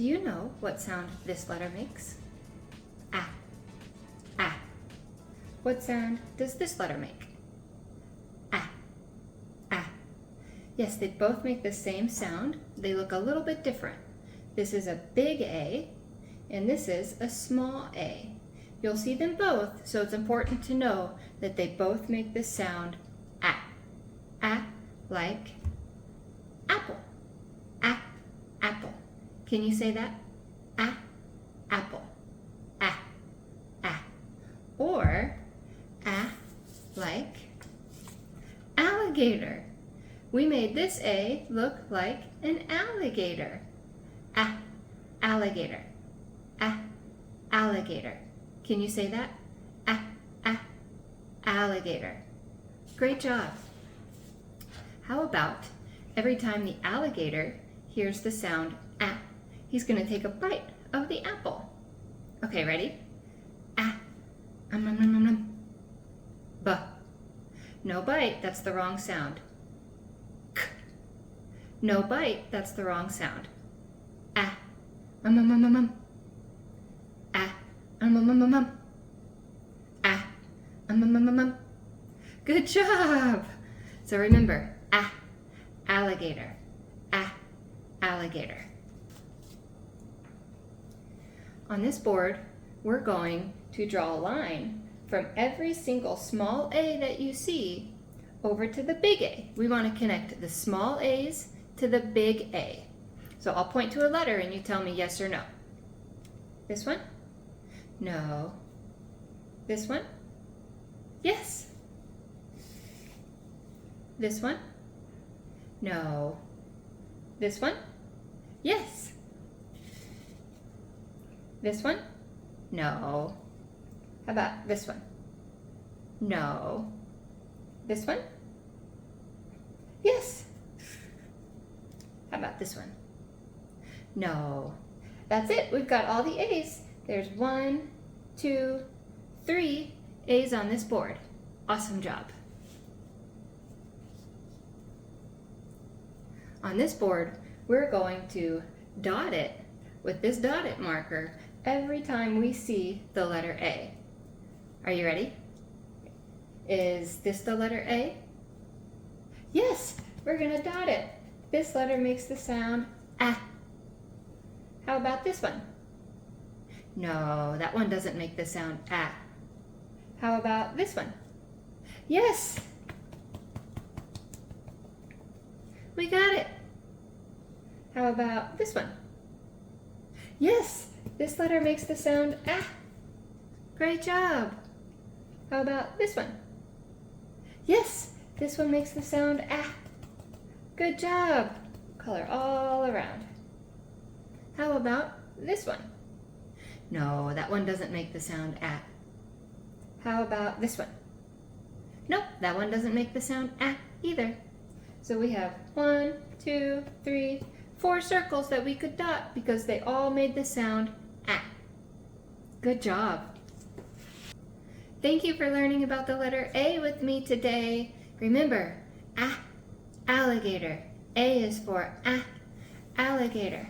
Do you know what sound this letter makes? Ah. Ah. What sound does this letter make? Ah. Ah. Yes, they both make the same sound. They look a little bit different. This is a big A, and this is a small a. You'll see them both, so it's important to know that they both make the sound ah. Ah, like apple. Ah, apple. Can you say that? Ah, apple. Ah, ah. Or ah, like alligator. We made this A look like an alligator. Ah, alligator. Ah, alligator. Can you say that? Ah, ah, alligator. Great job. How about every time the alligator hears the sound ah, he's going to take a bite of the apple. Okay, ready? Ah, nom nom nom. B. No bite, that's the wrong sound. K. No bite, that's the wrong sound. Ah, Ah, Ah, Good job! So remember, ah, alligator. Ah, alligator. On this board, we're going to draw a line from every single small a that you see over to the big A. We want to connect the small a's to the big A. So I'll point to a letter and you tell me yes or no. This one? No. This one? Yes. This one? No. This one? Yes. This one? No. How about this one? No. This one? Yes. How about this one? No. That's it. We've got all the A's. There's 1, 2, 3 A's on this board. Awesome job. On this board, we're going to dot it with this dot it marker every time we see the letter A. Are you ready? Is this the letter A? Yes, we're going to dot it. This letter makes the sound ah. How about this one? No, that one doesn't make the sound ah. How about this one? Yes! We got it! How about this one? Yes! This letter makes the sound ah. Great job! How about this one? Yes! This one makes the sound ah. Good job! Color all around. How about this one? No, that one doesn't make the sound ah. How about this one? Nope, that one doesn't make the sound ah either. So we have 1, 2, 3, 4 circles that we could dot because they all made the sound ah. Good job. Thank you for learning about the letter A with me today. Remember, ah, alligator. A is for ah, alligator.